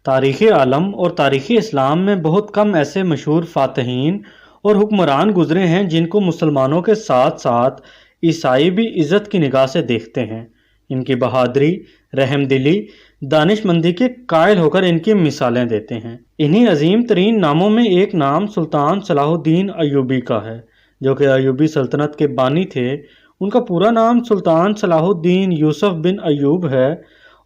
تاریخ عالم اور تاریخ اسلام میں بہت کم ایسے مشہور فاتحین اور حکمران گزرے ہیں جن کو مسلمانوں کے ساتھ ساتھ عیسائی بھی عزت کی نگاہ سے دیکھتے ہیں۔ ان کی بہادری، رحم دلی، دانش مندی کے قائل ہو کر ان کی مثالیں دیتے ہیں۔ انہی عظیم ترین ناموں میں ایک نام سلطان صلاح الدین ایوبی کا ہے، جو کہ ایوبی سلطنت کے بانی تھے۔ ان کا پورا نام سلطان صلاح الدین یوسف بن ایوب ہے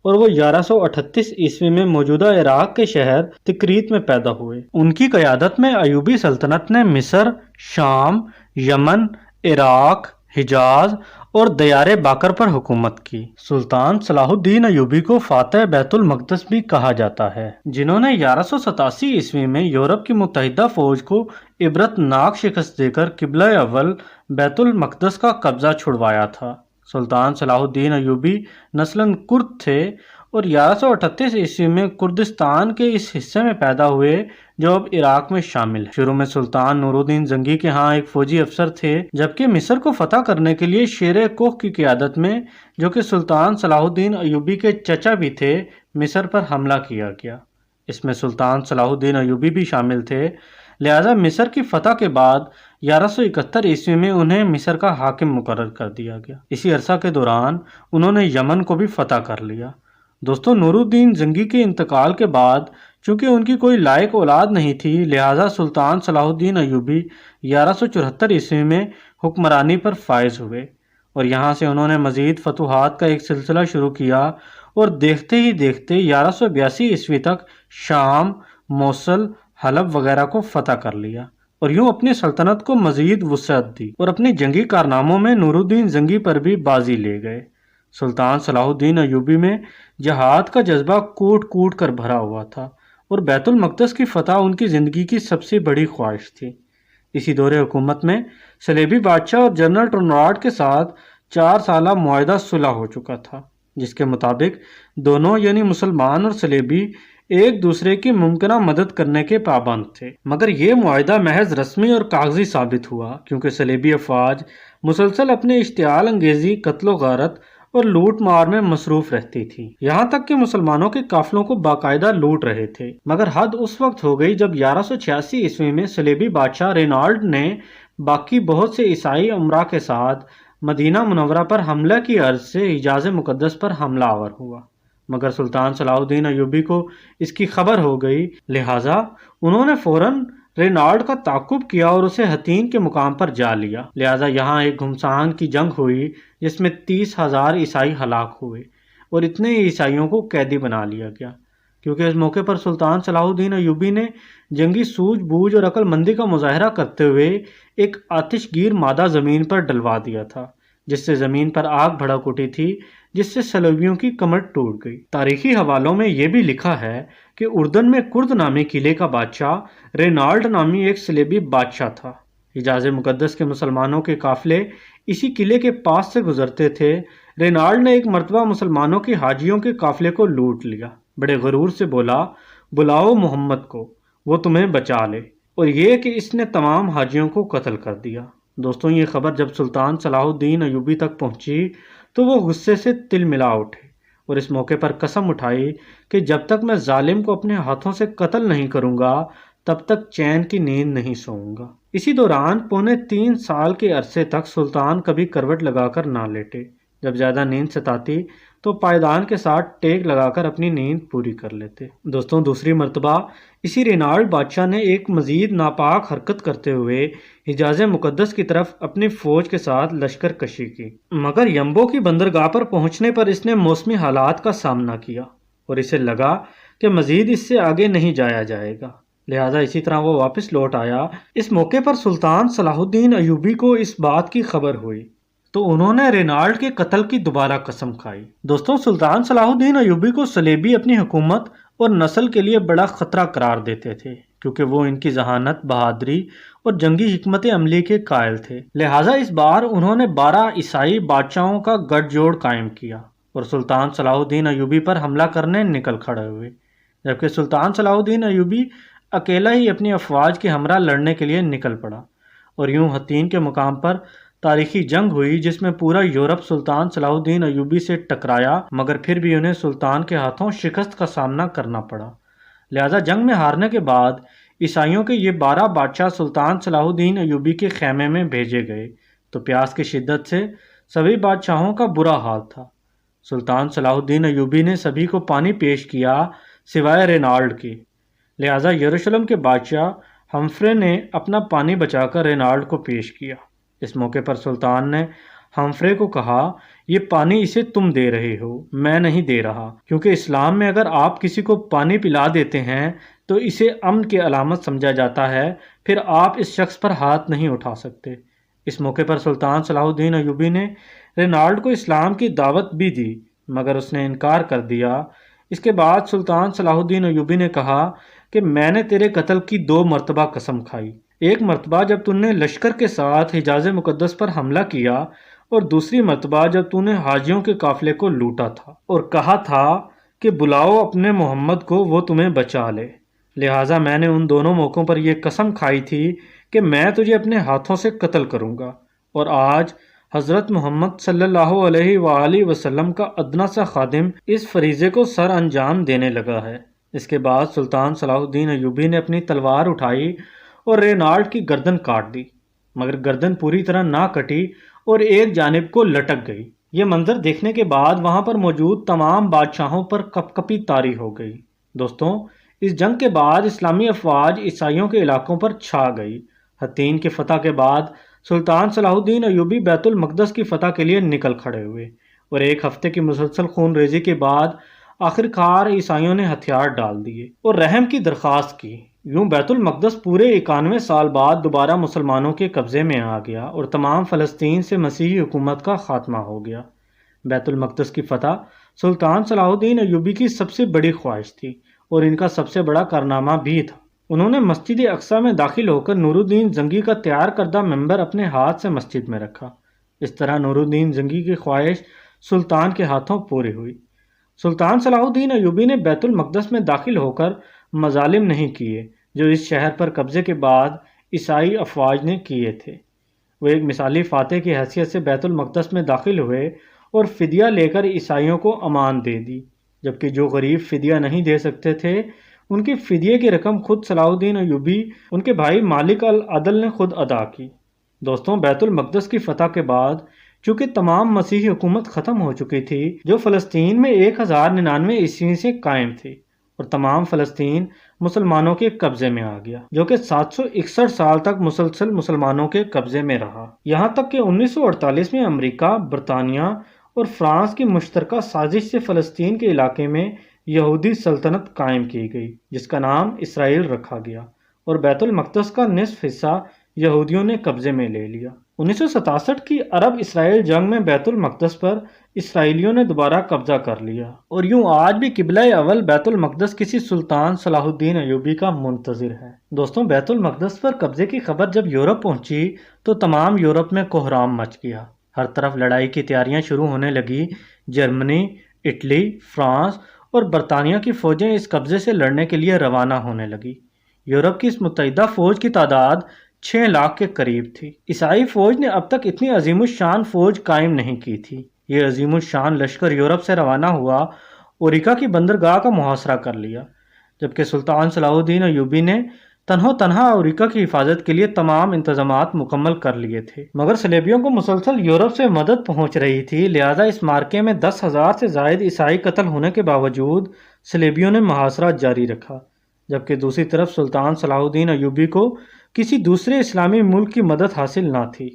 اور وہ 1138 عیسوی میں موجودہ عراق کے شہر تکریت میں پیدا ہوئے۔ ان کی قیادت میں ایوبی سلطنت نے مصر، شام، یمن، عراق، حجاز اور دیار باکر پر حکومت کی۔ سلطان صلاح الدین ایوبی کو فاتح بیت المقدس بھی کہا جاتا ہے، جنہوں نے 1187 عیسوی میں یورپ کی متحدہ فوج کو عبرت ناک شکست دے کر قبلہ اول بیت المقدس کا قبضہ چھڑوایا تھا۔ سلطان صلاح الدین ایوبی نسلاً کرد تھے اور 1138 عیسوی میں کردستان کے اس حصے میں پیدا ہوئے جو اب عراق میں شامل ہے۔ شروع میں سلطان نور الدین زنگی کے ہاں ایک فوجی افسر تھے، جبکہ مصر کو فتح کرنے کے لیے شیر کوہ کی قیادت میں، جو کہ سلطان صلاح الدین ایوبی کے چچا بھی تھے، مصر پر حملہ کیا گیا۔ اس میں سلطان صلاح الدین ایوبی بھی شامل تھے، لہذا مصر کی فتح کے بعد 1171 عیسوی میں انہیں مصر کا حاکم مقرر کر دیا گیا۔ اسی عرصہ کے دوران انہوں نے یمن کو بھی فتح کر لیا۔ دوستو، نور الدین زنگی کے انتقال کے بعد چونکہ ان کی کوئی لائق اولاد نہیں تھی، لہذا سلطان صلاح الدین ایوبی 1174 عیسوی میں حکمرانی پر فائز ہوئے اور یہاں سے انہوں نے مزید فتوحات کا ایک سلسلہ شروع کیا اور دیکھتے ہی دیکھتے 1182 عیسوی تک شام، موصل، حلب وغیرہ کو فتح کر لیا اور یوں اپنی سلطنت کو مزید وسعت دی اور اپنی جنگی کارناموں میں نور الدین زنگی پر بھی بازی لے گئے۔ سلطان صلاح الدین ایوبی میں جہاد کا جذبہ کوٹ کوٹ کر بھرا ہوا تھا اور بیت المقدس کی فتح ان کی زندگی کی سب سے بڑی خواہش تھی۔ اسی دور حکومت میں صلیبی بادشاہ اور جنرل ٹرنواڈ کے ساتھ 4 سالہ معاہدہ صلح ہو چکا تھا، جس کے مطابق دونوں یعنی مسلمان اور صلیبی ایک دوسرے کی ممکنہ مدد کرنے کے پابند تھے، مگر یہ معاہدہ محض رسمی اور کاغذی ثابت ہوا کیونکہ صلیبی افواج مسلسل اپنے اشتعال انگیزی، قتل و غارت اور لوٹ مار میں مصروف رہتی تھی، یہاں تک کہ مسلمانوں کے قافلوں کو باقاعدہ لوٹ رہے تھے۔ مگر حد اس وقت ہو گئی جب 1186 عیسوی میں صلیبی بادشاہ رینالڈ نے باقی بہت سے عیسائی امراء کے ساتھ مدینہ منورہ پر حملہ کی عرض سے حجاز مقدس پر حملہ آور ہوا، مگر سلطان صلاح الدین ایوبی کو اس کی خبر ہو گئی، لہٰذا انہوں نے فوراً رینالڈ کا تعاقب کیا اور اسے حطین کے مقام پر جا لیا۔ لہٰذا یہاں ایک گھمسان کی جنگ ہوئی جس میں 30,000 عیسائی ہلاک ہوئے اور اتنے عیسائیوں کو قیدی بنا لیا گیا۔ کیونکہ اس موقع پر سلطان صلاح الدین ایوبی نے جنگی سوجھ بوجھ اور عقل مندی کا مظاہرہ کرتے ہوئے ایک آتش گیر مادہ زمین پر ڈلوا دیا تھا، جس سے زمین پر آگ بھڑک اٹھی تھی، جس سے صلیبیوں کی کمر ٹوٹ گئی۔ تاریخی حوالوں میں یہ بھی لکھا ہے کہ اردن میں کرد نامی قلعے کا بادشاہ رینالڈ نامی ایک صلیبی بادشاہ تھا۔ حجاز مقدس کے مسلمانوں کے قافلے اسی قلعے کے پاس سے گزرتے تھے۔ رینالڈ نے ایک مرتبہ مسلمانوں کے حاجیوں کے قافلے کو لوٹ لیا، بڑے غرور سے بولا، بلاؤ محمد کو، وہ تمہیں بچا لے، اور یہ کہ اس نے تمام حاجیوں کو قتل کر دیا۔ دوستوں، یہ خبر جب سلطان صلاح الدین ایوبی تک پہنچی تو وہ غصے سے تل ملا اٹھے اور اس موقع پر قسم اٹھائی کہ جب تک میں ظالم کو اپنے ہاتھوں سے قتل نہیں کروں گا تب تک چین کی نیند نہیں سوؤں گا۔ اسی دوران 3.25 سال کے عرصے تک سلطان کبھی کروٹ لگا کر نہ لیٹے، جب زیادہ نیند ستاتی تو پائیدان کے ساتھ ٹیک لگا کر اپنی نیند پوری کر لیتے۔ دوستوں، دوسری مرتبہ اسی رینالڈ بادشاہ نے ایک مزید ناپاک حرکت کرتے ہوئے حجاز مقدس کی طرف اپنی فوج کے ساتھ لشکر کشی کی، مگر یمبو کی بندرگاہ پر پہنچنے پر اس نے موسمی حالات کا سامنا کیا اور اسے لگا کہ مزید اس سے آگے نہیں جایا جائے گا، لہٰذا اسی طرح وہ واپس لوٹ آیا۔ اس موقع پر سلطان صلاح الدین ایوبی کو اس بات کی خبر ہوئی تو انہوں نے رینالڈ کے قتل کی دوبارہ قسم کھائی۔ دوستوں، سلطان صلاح الدین ایوبی کو صلیبی اپنی حکومت اور نسل کے لیے بڑا خطرہ قرار دیتے تھے کیونکہ وہ ان کی ذہانت، بہادری اور جنگی حکمت عملی کے قائل تھے، لہٰذا اس بار انہوں نے 12 عیسائی بادشاہوں کا گٹھ جوڑ قائم کیا اور سلطان صلاح الدین ایوبی پر حملہ کرنے نکل کھڑے ہوئے، جبکہ سلطان صلاح الدین ایوبی اکیلا ہی اپنی افواج کے ہمراہ لڑنے کے لیے نکل پڑا اور یوں حطین کے مقام پر تاریخی جنگ ہوئی جس میں پورا یورپ سلطان صلاح الدین ایوبی سے ٹکرایا، مگر پھر بھی انہیں سلطان کے ہاتھوں شکست کا سامنا کرنا پڑا۔ لہذا جنگ میں ہارنے کے بعد عیسائیوں کے یہ 12 بادشاہ سلطان صلاح الدین ایوبی کے خیمے میں بھیجے گئے تو پیاس کی شدت سے سبھی بادشاہوں کا برا حال تھا۔ سلطان صلاح الدین ایوبی نے سبھی کو پانی پیش کیا سوائے رینالڈ کے، لہذا یروشلم کے بادشاہ ہمفرے نے اپنا پانی بچا کر رینالڈ کو پیش کیا۔ اس موقع پر سلطان نے ہمفرے کو کہا، یہ پانی اسے تم دے رہے ہو، میں نہیں دے رہا، کیونکہ اسلام میں اگر آپ کسی کو پانی پلا دیتے ہیں تو اسے امن کی علامت سمجھا جاتا ہے، پھر آپ اس شخص پر ہاتھ نہیں اٹھا سکتے۔ اس موقع پر سلطان صلاح الدین ایوبی نے رینالڈ کو اسلام کی دعوت بھی دی، مگر اس نے انکار کر دیا۔ اس کے بعد سلطان صلاح الدین ایوبی نے کہا کہ میں نے تیرے قتل کی 2 مرتبہ قسم کھائی، ایک مرتبہ جب تم نے لشکر کے ساتھ حجاز مقدس پر حملہ کیا، اور دوسری مرتبہ جب تو نے حاجیوں کے قافلے کو لوٹا تھا اور کہا تھا کہ بلاؤ اپنے محمد کو، وہ تمہیں بچا لے۔ لہٰذا میں نے ان دونوں موقعوں پر یہ قسم کھائی تھی کہ میں تجھے اپنے ہاتھوں سے قتل کروں گا، اور آج حضرت محمد صلی اللہ علیہ وآلہ وسلم کا ادنا سا خادم اس فریضے کو سر انجام دینے لگا ہے۔ اس کے بعد سلطان صلاح الدین ایوبی نے اپنی تلوار اٹھائی اور رینالڈ کی گردن کاٹ دی، مگر گردن پوری طرح نہ کٹی اور ایک جانب کو لٹک گئی۔ یہ منظر دیکھنے کے بعد وہاں پر موجود تمام بادشاہوں پر کپ کپی طاری ہو گئی۔ دوستوں، اس جنگ کے بعد اسلامی افواج عیسائیوں کے علاقوں پر چھا گئی۔ حطین کی فتح کے بعد سلطان صلاح الدین ایوبی بیت المقدس کی فتح کے لیے نکل کھڑے ہوئے، اور ایک ہفتے کی مسلسل خون ریزی کے بعد آخر کار عیسائیوں نے ہتھیار ڈال دیے اور رحم کی درخواست کی۔ یوں بیت المقدس پورے 91 سال بعد دوبارہ مسلمانوں کے قبضے میں آ گیا اور تمام فلسطین سے مسیحی حکومت کا خاتمہ ہو گیا۔ بیت المقدس کی فتح سلطان صلاح الدین ایوبی کی سب سے بڑی خواہش تھی اور ان کا سب سے بڑا کارنامہ بھی تھا۔ انہوں نے مسجد اقصیٰ میں داخل ہو کر نور الدین زنگی کا تیار کردہ منبر اپنے ہاتھ سے مسجد میں رکھا۔ اس طرح نور الدین زنگی کی خواہش سلطان کے ہاتھوں پوری ہوئی۔ سلطان صلاح الدین ایوبی نے بیت المقدس میں داخل ہو کر مظالم نہیں کیے جو اس شہر پر قبضے کے بعد عیسائی افواج نے کیے تھے۔ وہ ایک مثالی فاتح کی حیثیت سے بیت المقدس میں داخل ہوئے اور فدیہ لے کر عیسائیوں کو امان دے دی، جبکہ جو غریب فدیہ نہیں دے سکتے تھے ان کی فدیے کی رقم خود صلاح الدین ایوبی ان کے بھائی مالک العدل نے خود ادا کی۔ دوستوں، بیت المقدس کی فتح کے بعد چونکہ تمام مسیحی حکومت ختم ہو چکی تھی جو فلسطین میں 1099 عیسوی سے قائم تھی، اور تمام فلسطین مسلمانوں کے قبضے میں آ گیا، جو کہ 761 سال تک مسلسل مسلمانوں کے قبضے میں رہا، یہاں تک کہ 1948 میں امریکہ، برطانیہ اور فرانس کی مشترکہ سازش سے فلسطین کے علاقے میں یہودی سلطنت قائم کی گئی جس کا نام اسرائیل رکھا گیا، اور بیت المقدس کا نصف حصہ یہودیوں نے قبضے میں لے لیا۔ 1967 کی عرب اسرائیل جنگ میں بیت المقدس پر اسرائیلیوں نے دوبارہ قبضہ کر لیا، اور یوں آج بھی قبلہ اول بیت المقدس کسی سلطان صلاح الدین ایوبی کا منتظر ہے۔ دوستوں، بیت المقدس پر قبضے کی خبر جب یورپ پہنچی تو تمام یورپ میں کوہرام مچ گیا، ہر طرف لڑائی کی تیاریاں شروع ہونے لگی۔ جرمنی، اٹلی، فرانس اور برطانیہ کی فوجیں اس قبضے سے لڑنے کے لیے روانہ ہونے لگی۔ یورپ کی اس متحدہ فوج کی تعداد 6 لاکھ کے قریب تھی۔ عیسائی فوج نے اب تک اتنی عظیم الشان فوج قائم نہیں کی تھی۔ یہ عظیم الشان لشکر یورپ سے روانہ ہوا، اوریکا کی بندرگاہ کا محاصرہ کر لیا، جبکہ سلطان صلاح الدین ایوبی نے تنہا اوریکا کی حفاظت کے لیے تمام انتظامات مکمل کر لیے تھے، مگر صلیبیوں کو مسلسل یورپ سے مدد پہنچ رہی تھی، لہذا اس مارکے میں 10,000 سے زائد عیسائی قتل ہونے کے باوجود صلیبیوں نے محاصرہ جاری رکھا، جبکہ دوسری طرف سلطان صلاح الدین ایوبی کو کسی دوسرے اسلامی ملک کی مدد حاصل نہ تھی،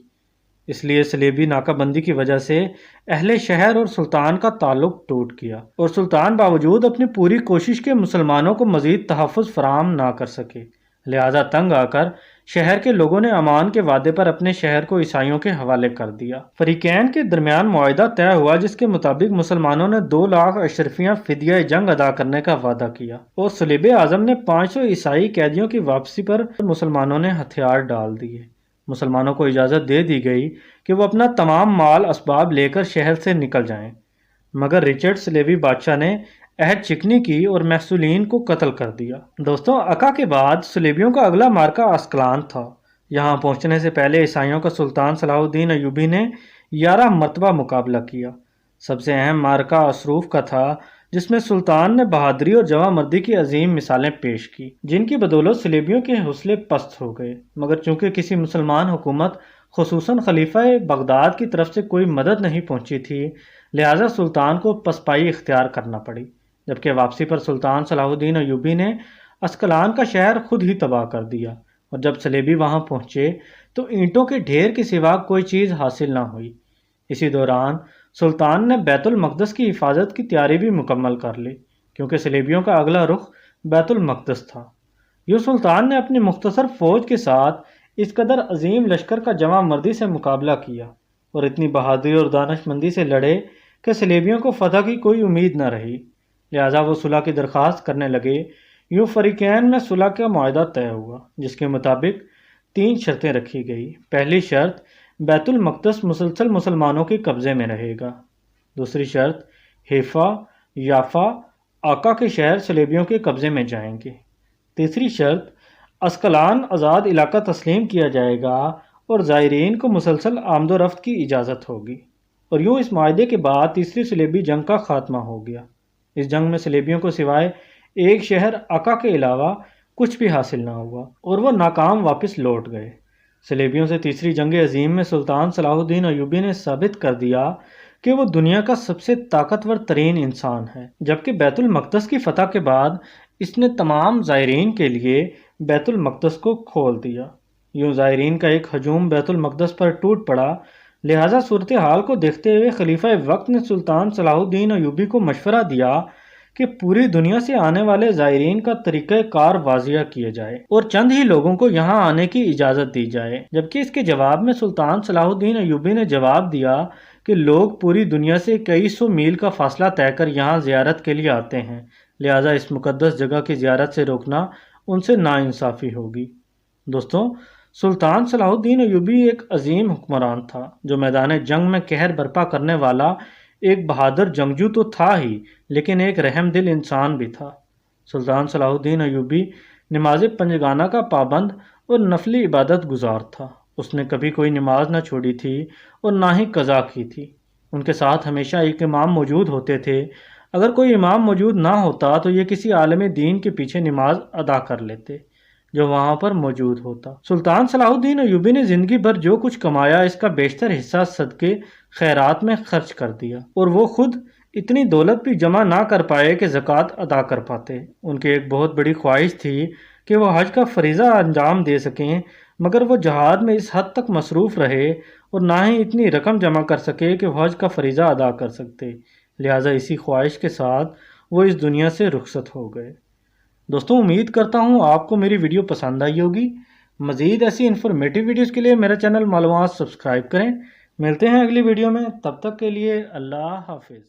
اس لیے صلیبی ناکہ بندی کی وجہ سے اہل شہر اور سلطان کا تعلق ٹوٹ گیا، اور سلطان باوجود اپنی پوری کوشش کے مسلمانوں کو مزید تحفظ فراہم نہ کر سکے، لہذا تنگ آ کر شہر کے لوگوں نے امان کے وعدے پر اپنے شہر کو عیسائیوں کے حوالے کر دیا۔ فریقین کے درمیان معاہدہ طے ہوا جس کے مطابق مسلمانوں نے 2 لاکھ اشرفیہ فدیہ جنگ ادا کرنے کا وعدہ کیا، اور صلیب اعظم نے 500 عیسائی قیدیوں کی واپسی پر مسلمانوں نے ہتھیار ڈال دیے۔ مسلمانوں کو اجازت دے دی گئی کہ وہ اپنا تمام مال اسباب لے کر شہر سے نکل جائیں، مگر رچرڈ صلیبی بادشاہ نے عہد چکنی کی اور محصولین کو قتل کر دیا۔ دوستوں، عکا کے بعد صلیبیوں کا اگلا مارکہ عسقلان تھا۔ یہاں پہنچنے سے پہلے عیسائیوں کا سلطان صلاح الدین ایوبی نے 11 مرتبہ مقابلہ کیا۔ سب سے اہم مارکہ اسروف کا تھا، جس میں سلطان نے بہادری اور جواں مردی کی عظیم مثالیں پیش کی، جن کی بدولت صلیبیوں کے حوصلے پست ہو گئے۔ مگر چونکہ کسی مسلمان حکومت خصوصاً خلیفہ بغداد کی طرف سے کوئی مدد نہیں پہنچی تھی، لہٰذا سلطان کو پسپائی اختیار کرنا پڑی۔ جبکہ واپسی پر سلطان صلاح الدین ایوبی نے اسکلان کا شہر خود ہی تباہ کر دیا، اور جب صلیبی وہاں پہنچے تو اینٹوں کے ڈھیر کے سوا کوئی چیز حاصل نہ ہوئی۔ اسی دوران سلطان نے بیت المقدس کی حفاظت کی تیاری بھی مکمل کر لی، کیونکہ صلیبیوں کا اگلا رخ بیت المقدس تھا۔ یوں سلطان نے اپنی مختصر فوج کے ساتھ اس قدر عظیم لشکر کا جواں مردی سے مقابلہ کیا اور اتنی بہادری اور دانش مندی سے لڑے کہ صلیبیوں کو فتح کی کوئی امید نہ رہی، لہٰذا وہ صلح کی درخواست کرنے لگے۔ یوں فریقین میں صلح کا معاہدہ طے ہوا، جس کے مطابق 3 شرطیں رکھی گئی۔ پہلی شرط، بیت المقدس مسلسل مسلمانوں کے قبضے میں رہے گا۔ دوسری شرط، حیفا، یافا، آقا کے شہر صلیبیوں کے قبضے میں جائیں گے۔ تیسری شرط، اسکلان آزاد علاقہ تسلیم کیا جائے گا اور زائرین کو مسلسل آمد و رفت کی اجازت ہوگی۔ اور یوں اس معاہدے کے بعد تیسری صلیبی جنگ کا خاتمہ ہو گیا۔ اس جنگ میں صلیبیوں کو سوائے ایک شہر آقا کے علاوہ کچھ بھی حاصل نہ ہوا اور وہ ناکام واپس لوٹ گئے۔ صلیبیوں سے تیسری جنگ عظیم میں سلطان صلاح الدین ایوبی نے ثابت کر دیا کہ وہ دنیا کا سب سے طاقتور ترین انسان ہے، جبکہ بیت المقدس کی فتح کے بعد اس نے تمام زائرین کے لیے بیت المقدس کو کھول دیا۔ یوں زائرین کا ایک ہجوم بیت المقدس پر ٹوٹ پڑا، لہٰذا صورتحال کو دیکھتے ہوئے خلیفہ وقت نے سلطان صلاح الدین ایوبی کو مشورہ دیا کہ پوری دنیا سے آنے والے زائرین کا طریقہ کار واضح کیا جائے اور چند ہی لوگوں کو یہاں آنے کی اجازت دی جائے۔ جبکہ اس کے جواب میں سلطان صلاح الدین ایوبی نے جواب دیا کہ لوگ پوری دنیا سے کئی سو میل کا فاصلہ طے کر یہاں زیارت کے لیے آتے ہیں، لہٰذا اس مقدس جگہ کی زیارت سے روکنا ان سے ناانصافی ہوگی۔ دوستوں، سلطان صلاح الدین ایوبی ایک عظیم حکمران تھا، جو میدان جنگ میں قہر برپا کرنے والا ایک بہادر جنگجو تو تھا ہی، لیکن ایک رحم دل انسان بھی تھا۔ سلطان صلاح الدین ایوبی نماز پنجگانہ کا پابند اور نفلی عبادت گزار تھا۔ اس نے کبھی کوئی نماز نہ چھوڑی تھی اور نہ ہی قضا کی تھی۔ ان کے ساتھ ہمیشہ ایک امام موجود ہوتے تھے۔ اگر کوئی امام موجود نہ ہوتا تو یہ کسی عالم دین کے پیچھے نماز ادا کر لیتے جو وہاں پر موجود ہوتا۔ سلطان صلاح الدین ایوبی نے زندگی بھر جو کچھ کمایا اس کا بیشتر حصہ صدقے خیرات میں خرچ کر دیا، اور وہ خود اتنی دولت بھی جمع نہ کر پائے کہ زکوٰۃ ادا کر پاتے۔ ان کی ایک بہت بڑی خواہش تھی کہ وہ حج کا فریضہ انجام دے سکیں، مگر وہ جہاد میں اس حد تک مصروف رہے اور نہ ہی اتنی رقم جمع کر سکے کہ وہ حج کا فریضہ ادا کر سکتے، لہٰذا اسی خواہش کے ساتھ وہ اس دنیا سے رخصت ہو گئے۔ دوستوں، امید کرتا ہوں آپ کو میری ویڈیو پسند آئی ہوگی۔ مزید ایسی انفارمیٹیو ویڈیوز کے لیے میرا چینل معلومات سبسکرائب کریں۔ ملتے ہیں اگلی ویڈیو میں، تب تک کے لیے اللہ حافظ۔